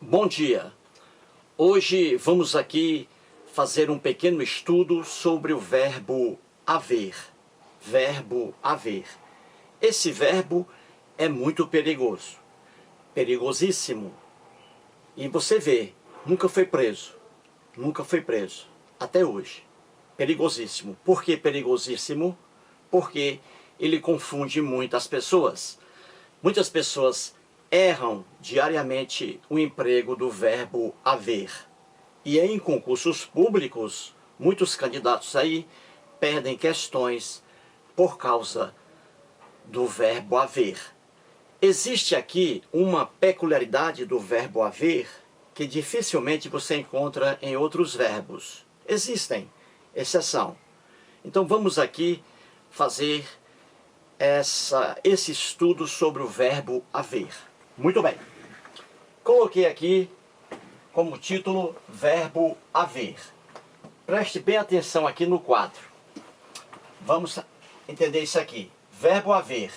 Bom dia! Hoje vamos aqui fazer um pequeno estudo sobre o verbo haver. Verbo haver. Esse verbo é muito perigoso. Perigosíssimo. E você vê, nunca foi preso. Nunca foi preso. Até hoje. Perigosíssimo. Por que perigosíssimo? Porque ele confunde muitas pessoas. Muitas pessoas erram diariamente o emprego do verbo haver. E em concursos públicos, muitos candidatos aí perdem questões por causa do verbo haver. Existe aqui uma peculiaridade do verbo haver que dificilmente você encontra em outros verbos. Existem exceção. Então vamos aqui fazer esse estudo sobre o verbo haver. Muito bem. Coloquei aqui como título verbo haver. Preste bem atenção aqui no quadro. Vamos entender isso aqui. Verbo haver.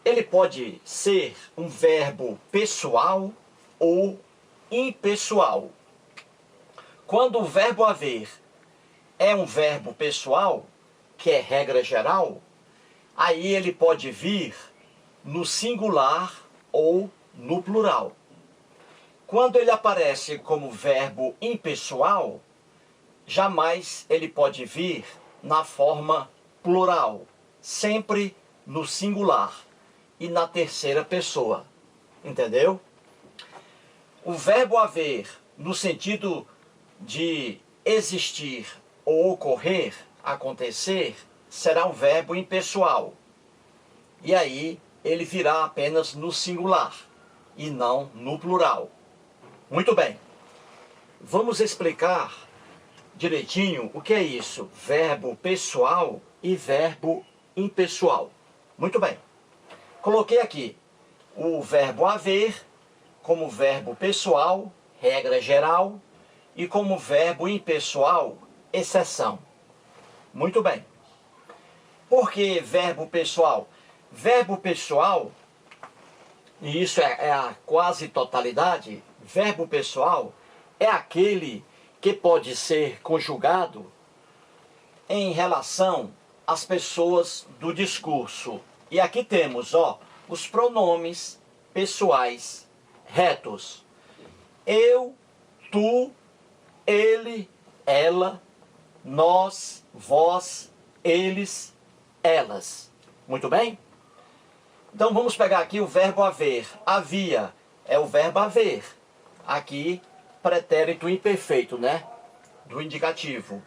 Ele pode ser um verbo pessoal ou impessoal. Quando o verbo haver é um verbo pessoal, que é regra geral, aí ele pode vir no singular ou no plural. Quando ele aparece como verbo impessoal, jamais ele pode vir na forma plural, sempre no singular e na terceira pessoa. Entendeu? O verbo haver, no sentido de existir ou ocorrer, acontecer, será um verbo impessoal. E aí ele virá apenas no singular e não no plural. Muito bem. Vamos explicar direitinho o que é isso. Verbo pessoal e verbo impessoal. Muito bem. Coloquei aqui o verbo haver como verbo pessoal, regra geral, e como verbo impessoal, exceção. Muito bem. Por que verbo pessoal? Verbo pessoal, e isso é a quase totalidade, verbo pessoal é aquele que pode ser conjugado em relação às pessoas do discurso. E aqui temos, os pronomes pessoais retos. Eu, tu, ele, ela, nós, vós, eles, elas. Muito bem? Então vamos pegar aqui o verbo haver. Havia é o verbo haver. Aqui, pretérito imperfeito, né? Do indicativo.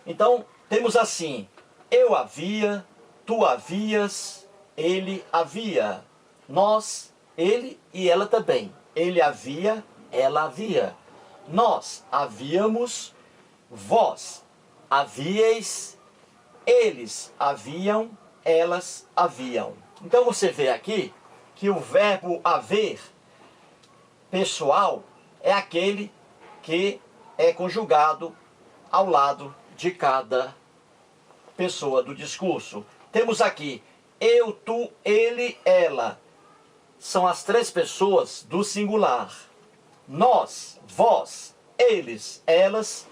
Então, temos assim: eu havia, tu havias, ele havia, nós, ele e ela também. Ele havia, ela havia. Nós havíamos, vós havíeis, eles haviam, elas haviam. Então você vê aqui que o verbo haver pessoal é aquele que é conjugado ao lado de cada pessoa do discurso. Temos aqui eu, tu, ele, ela. São as três pessoas do singular. Nós, vós, eles, elas,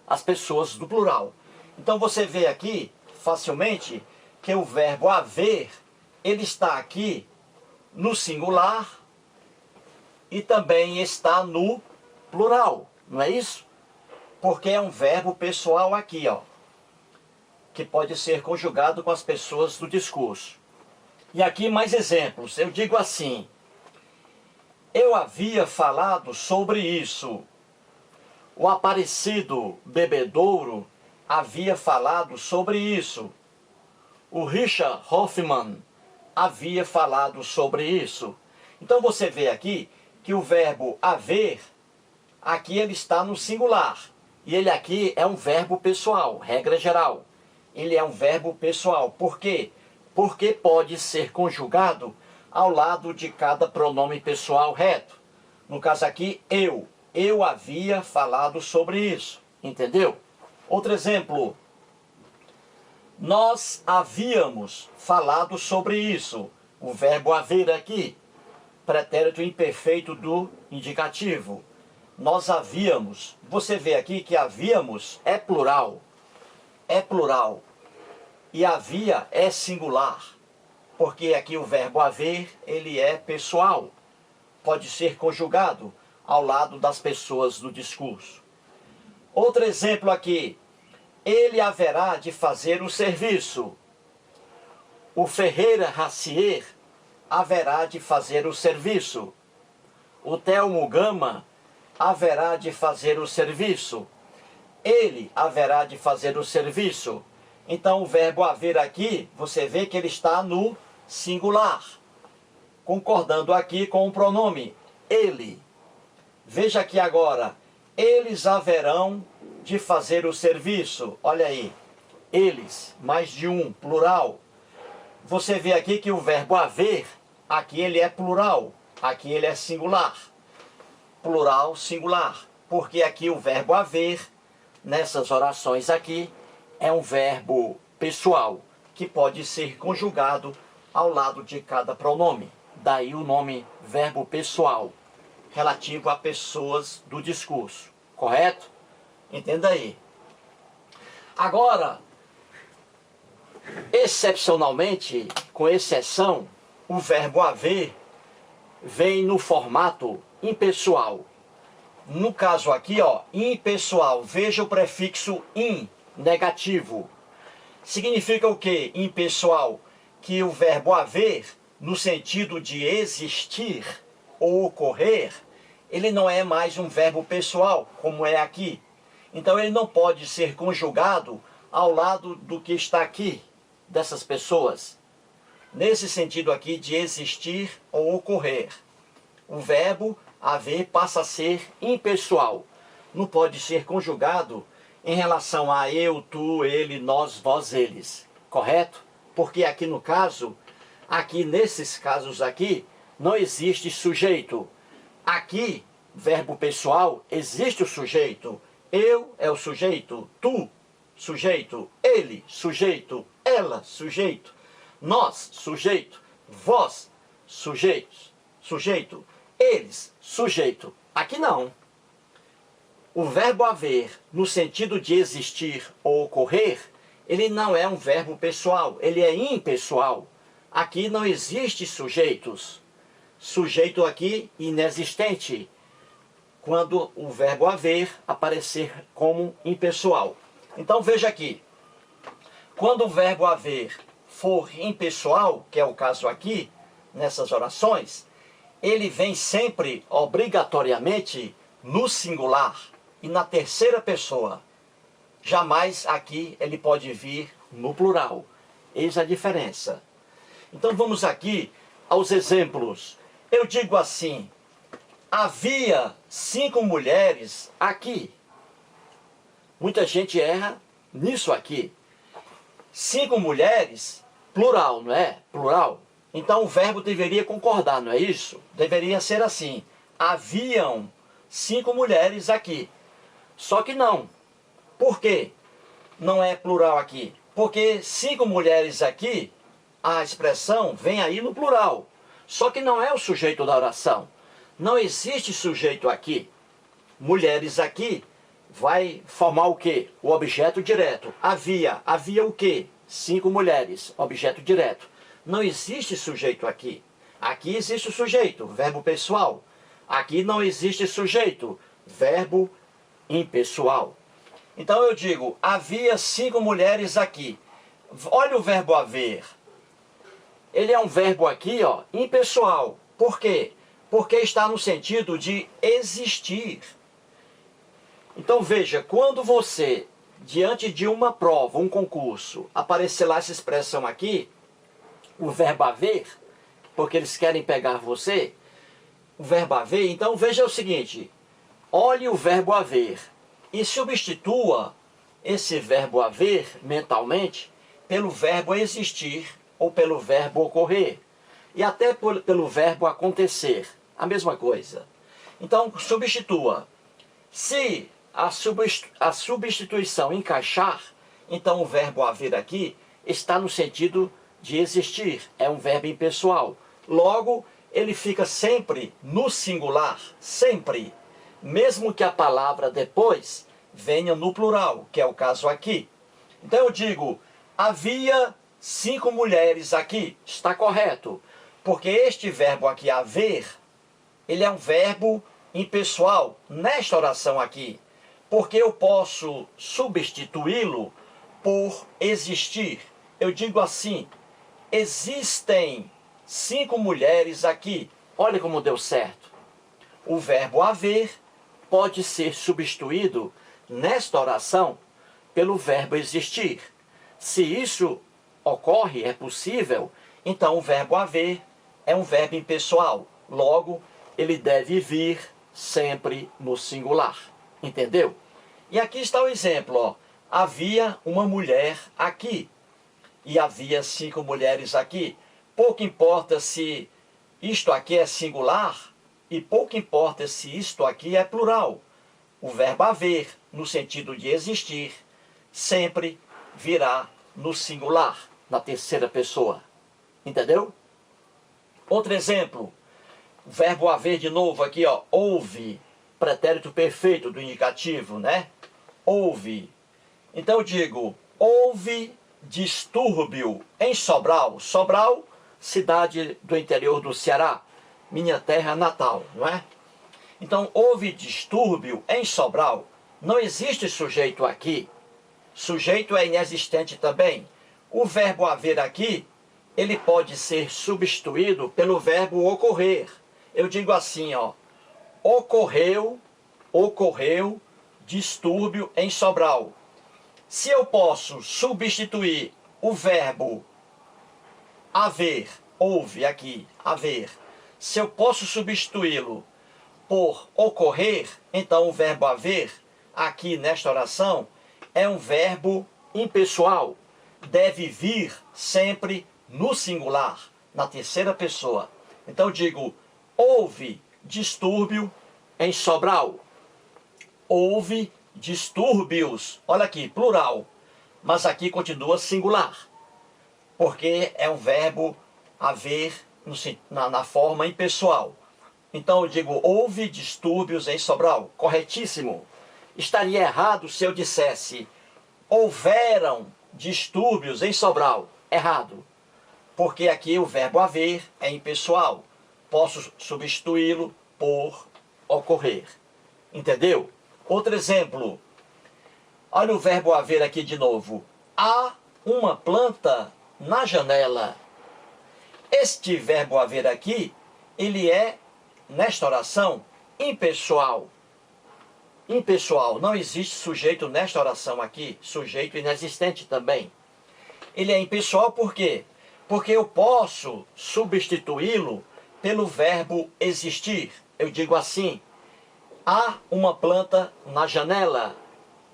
as pessoas do plural. Então você vê aqui facilmente que o verbo haver, ele está aqui no singular e também está no plural, não é isso? Porque é um verbo pessoal aqui, que pode ser conjugado com as pessoas do discurso. E aqui mais exemplos. Eu digo assim: eu havia falado sobre isso. O Aparecido Bebedouro havia falado sobre isso. O Richard Hoffman havia falado sobre isso. Então você vê aqui que o verbo haver, aqui ele está no singular. E ele aqui é um verbo pessoal, regra geral. Ele é um verbo pessoal. Por quê? Porque pode ser conjugado ao lado de cada pronome pessoal reto. No caso aqui, eu. Eu havia falado sobre isso. Entendeu? Outro exemplo. Nós havíamos falado sobre isso. O verbo haver aqui. pretérito imperfeito do indicativo. Nós havíamos, você vê aqui que havíamos é plural, e havia é singular, porque aqui o verbo haver, ele é pessoal, pode ser conjugado ao lado das pessoas do discurso. Outro exemplo aqui, ele haverá de fazer o serviço. O Ferreira Racier haverá de fazer o serviço. O Telmo Gama haverá de fazer o serviço. Ele haverá de fazer o serviço. Então o verbo haver aqui, você vê que ele está no singular, concordando aqui com o pronome ele. Veja aqui agora, eles haverão de fazer o serviço. Olha aí, eles, mais de um, plural. Você vê aqui que o verbo haver, aqui ele é plural, aqui ele é singular. Plural, singular. Porque aqui o verbo haver, nessas orações aqui, é um verbo pessoal, que pode ser conjugado ao lado de cada pronome. Daí o nome verbo pessoal, relativo a pessoas do discurso. Correto? Entenda aí. Agora, excepcionalmente, com exceção, o verbo haver vem no formato impessoal. No caso aqui, ó, impessoal, veja o prefixo in, negativo. Significa o quê? Impessoal, que o verbo haver, no sentido de existir ou ocorrer, ele não é mais um verbo pessoal, como é aqui. Então ele não pode ser conjugado ao lado do que está aqui, dessas pessoas. Nesse sentido aqui de existir ou ocorrer. O verbo haver passa a ser impessoal. Não pode ser conjugado em relação a eu, tu, ele, nós, vós, eles. Correto? Porque aqui no caso, aqui nesses casos aqui, não existe sujeito. Aqui, verbo pessoal, existe o sujeito. Eu é o sujeito, tu, sujeito, ele, sujeito, ela, sujeito, nós, sujeito, vós, sujeitos, sujeito, eles, sujeito. Aqui não. O verbo haver, no sentido de existir ou ocorrer, ele não é um verbo pessoal, ele é impessoal. Aqui não existe sujeitos. Sujeito aqui inexistente, quando o verbo haver aparecer como impessoal. Então veja aqui, quando o verbo haver for impessoal, que é o caso aqui, nessas orações, ele vem sempre, obrigatoriamente, no singular e na terceira pessoa. Jamais aqui ele pode vir no plural. Eis a diferença. Então vamos aqui aos exemplos. Eu digo assim, havia 5 mulheres aqui. Muita gente erra nisso aqui. 5 mulheres, plural, não é? Plural. Então o verbo deveria concordar, não é isso? Deveria ser assim. Haviam 5 mulheres aqui. Só que não. Por quê? Não é plural aqui. Porque 5 mulheres aqui, a expressão vem aí no plural. Só que não é o sujeito da oração. Não existe sujeito aqui. Mulheres aqui vai formar o quê? O objeto direto. Havia. Havia o quê? 5 mulheres. Objeto direto. Não existe sujeito aqui. Aqui existe o sujeito, verbo pessoal. Aqui não existe sujeito, verbo impessoal. Então eu digo, havia 5 mulheres aqui. Olha o verbo haver. Ele é um verbo aqui, ó, impessoal. Por quê? Porque está no sentido de existir. Então veja, quando você, diante de uma prova, um concurso, aparecer lá essa expressão aqui, o verbo haver, porque eles querem pegar você, o verbo haver, então veja o seguinte, olhe o verbo haver e substitua esse verbo haver mentalmente pelo verbo existir ou pelo verbo ocorrer e até pelo verbo acontecer, a mesma coisa. Então substitua. Se a substituição encaixar, então o verbo haver aqui está no sentido de existir, é um verbo impessoal. Logo, ele fica sempre no singular, sempre, mesmo que a palavra depois venha no plural, que é o caso aqui. Então eu digo, havia 5 mulheres aqui, está correto, porque este verbo aqui, haver, ele é um verbo impessoal nesta oração aqui, porque eu posso substituí-lo por existir. Eu digo assim, existem 5 mulheres aqui. Olha como deu certo. O verbo haver pode ser substituído nesta oração pelo verbo existir. Se isso ocorre, é possível, então o verbo haver é um verbo impessoal. Logo, ele deve vir sempre no singular. Entendeu? E aqui está o exemplo, ó. Havia uma mulher aqui e havia 5 mulheres aqui. Pouco importa se isto aqui é singular e pouco importa se isto aqui é plural. O verbo haver, no sentido de existir, sempre virá no singular, na terceira pessoa. Entendeu? Outro exemplo. O verbo haver de novo aqui, ó. Houve, pretérito perfeito do indicativo, né? Houve. Então eu digo, houve distúrbio em Sobral. Sobral, cidade do interior do Ceará, minha terra natal, não é? Então, houve distúrbio em Sobral. Não existe sujeito aqui. Sujeito é inexistente também. O verbo haver aqui, ele pode ser substituído pelo verbo ocorrer. Eu digo assim, ó. Ocorreu distúrbio em Sobral. Se eu posso substituir o verbo haver, houve aqui, haver, se eu posso substituí-lo por ocorrer, então o verbo haver, aqui nesta oração, é um verbo impessoal. Deve vir sempre no singular, na terceira pessoa. Então eu digo, houve distúrbio em Sobral. Houve distúrbios, olha aqui, plural, mas aqui continua singular, porque é um verbo haver na forma impessoal. Então eu digo, houve distúrbios em Sobral, corretíssimo. Estaria errado se eu dissesse, houveram distúrbios em Sobral, errado, porque aqui o verbo haver é impessoal, posso substituí-lo por ocorrer, entendeu? Outro exemplo, olha o verbo haver aqui de novo. Há uma planta na janela. Este verbo haver aqui, ele é, nesta oração, impessoal. Impessoal, não existe sujeito nesta oração aqui, sujeito inexistente também. Ele é impessoal por quê? Porque eu posso substituí-lo pelo verbo existir. Eu digo assim, há uma planta na janela.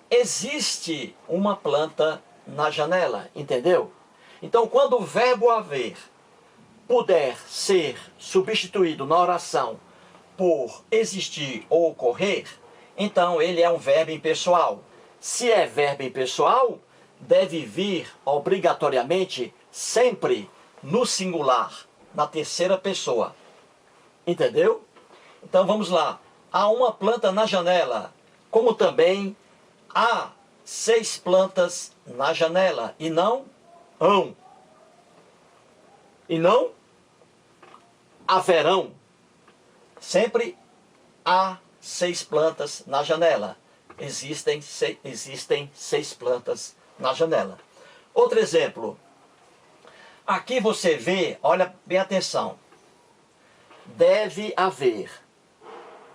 Existe uma planta na janela, entendeu? Então, quando o verbo haver puder ser substituído na oração por existir ou ocorrer, então ele é um verbo impessoal. Se é verbo impessoal, deve vir obrigatoriamente sempre no singular, na terceira pessoa. Entendeu? Então vamos lá. Há uma planta na janela, como também há 6 plantas na janela, e não hão. E não haverão. Sempre há 6 plantas na janela. Existem 6 plantas na janela. Outro exemplo. Aqui você vê, olha bem atenção. Deve haver.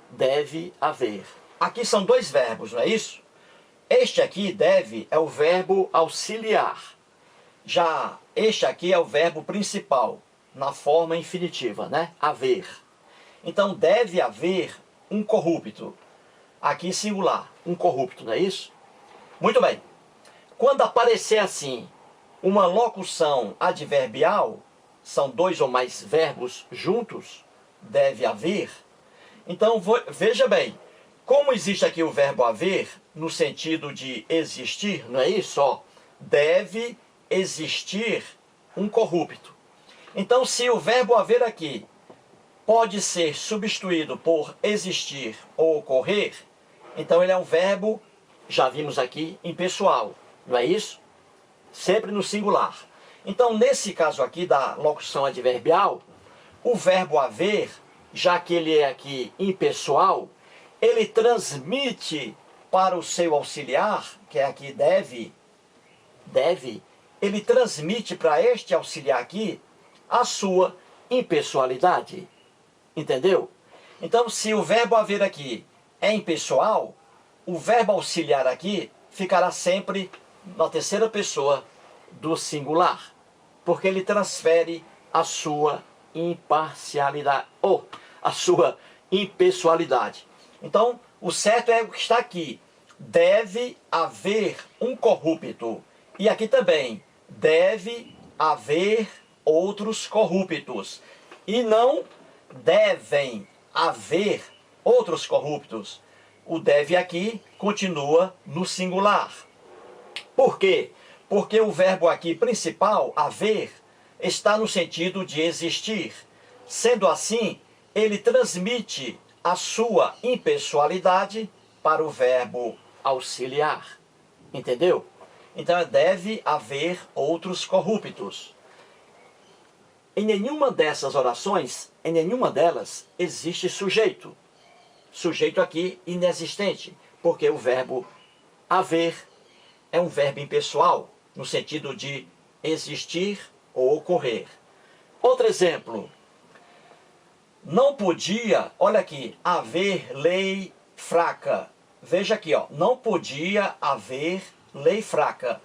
Deve haver. Aqui são 2 verbos, não é isso? Este aqui, deve, é o verbo auxiliar. Já este aqui é o verbo principal, na forma infinitiva, né? Haver. Então, deve haver um corrupto. Aqui singular, um corrupto, não é isso? Muito bem. Quando aparecer assim, uma locução adverbial, são 2 ou mais verbos juntos, deve haver. Então, veja bem, como existe aqui o verbo haver, no sentido de existir, não é isso? Ó, deve existir um corrupto. Então, se o verbo haver aqui pode ser substituído por existir ou ocorrer, então ele é um verbo, já vimos aqui, impessoal, não é isso? Sempre no singular. Então, nesse caso aqui da locução adverbial, o verbo haver, já que ele é aqui impessoal, ele transmite para o seu auxiliar, que é aqui deve, ele transmite para este auxiliar aqui a sua impessoalidade. Entendeu? Então, se o verbo haver aqui é impessoal, o verbo auxiliar aqui ficará sempre na terceira pessoa do singular, porque ele transfere a sua imparcialidade, ou a sua impessoalidade. Então, o certo é o que está aqui. Deve haver um corrupto. E aqui também, deve haver outros corruptos. E não devem haver outros corruptos. O deve aqui continua no singular. Por quê? Porque o verbo aqui principal, haver, está no sentido de existir. Sendo assim, ele transmite a sua impessoalidade para o verbo auxiliar. Entendeu? Então, deve haver outros corruptos. Em nenhuma dessas orações, em nenhuma delas, existe sujeito. Sujeito aqui inexistente, porque o verbo haver é um verbo impessoal, no sentido de existir ou ocorrer. Outro exemplo. Não podia, olha aqui, haver lei fraca. Veja aqui, ó, não podia haver lei fraca.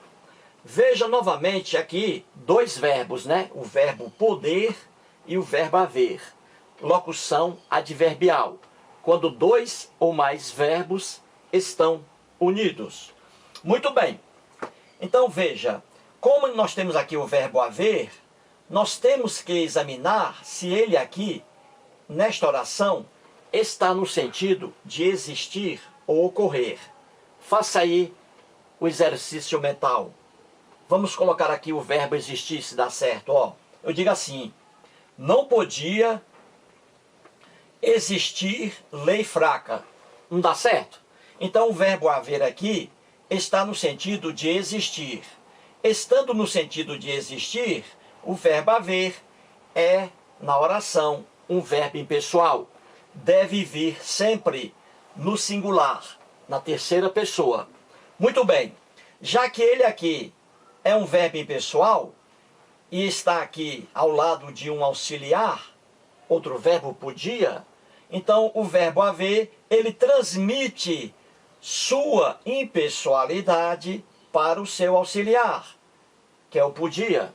Veja novamente aqui dois verbos, né? O verbo poder e o verbo haver. Locução adverbial. Quando dois ou mais verbos estão unidos. Muito bem. Então veja, como nós temos aqui o verbo haver, nós temos que examinar se ele aqui, nesta oração, está no sentido de existir ou ocorrer. Faça aí o exercício mental. Vamos colocar aqui o verbo existir, se dá certo. Ó, eu digo assim, não podia existir lei fraca. Não dá certo? Então o verbo haver aqui está no sentido de existir. Estando no sentido de existir, o verbo haver é, na oração, um verbo impessoal. Deve vir sempre no singular, na terceira pessoa. Muito bem, já que ele aqui é um verbo impessoal e está aqui ao lado de um auxiliar, outro verbo podia, então o verbo haver, ele transmite sua impessoalidade para o seu auxiliar, que é o podia.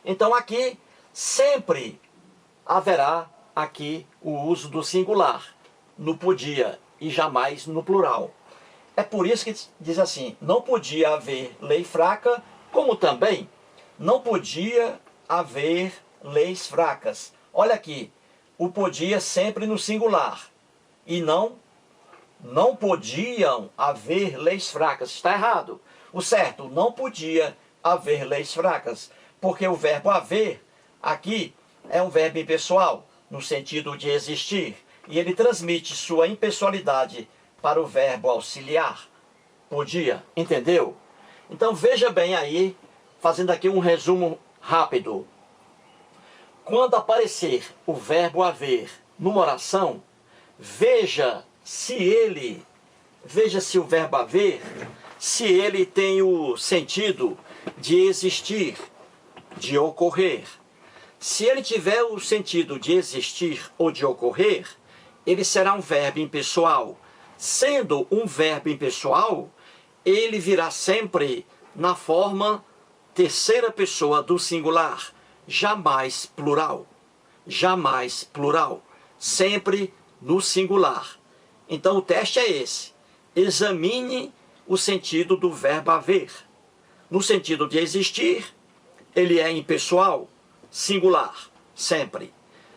Então aqui sempre haverá aqui o uso do singular, no podia e jamais no plural. É por isso que diz assim, não podia haver lei fraca, como também não podia haver leis fracas. Olha aqui, o podia sempre no singular. E não podiam haver leis fracas. Está errado. O certo, não podia haver leis fracas. Porque o verbo haver, aqui, é um verbo impessoal, no sentido de existir. E ele transmite sua impessoalidade para o verbo auxiliar. Podia. Entendeu? Então veja bem aí, fazendo aqui um resumo rápido. Quando aparecer o verbo haver numa oração, veja se o verbo haver, se ele tem o sentido de existir, de ocorrer. Se ele tiver o sentido de existir ou de ocorrer, ele será um verbo impessoal. Sendo um verbo impessoal, ele virá sempre na forma terceira pessoa do singular, jamais plural. Jamais plural. Sempre no singular. Então o teste é esse. Examine o sentido do verbo haver. No sentido de existir, ele é impessoal, singular, sempre.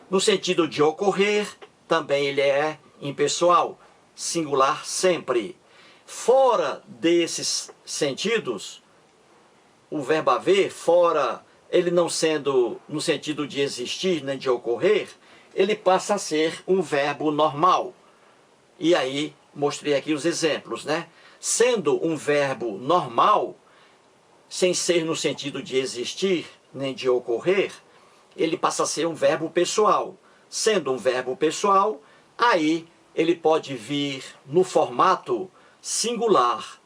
No sentido de ocorrer, também ele é impessoal, singular, sempre. Fora desses sentidos, o verbo haver, fora ele não sendo no sentido de existir nem de ocorrer, ele passa a ser um verbo normal. E aí, mostrei aqui os exemplos, né? Sendo um verbo normal, sem ser no sentido de existir, nem de ocorrer, ele passa a ser um verbo pessoal. Sendo um verbo pessoal, aí ele pode vir no formato singular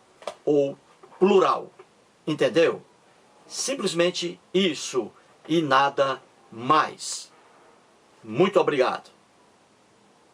ou plural. Entendeu? Simplesmente isso e nada mais. Muito obrigado.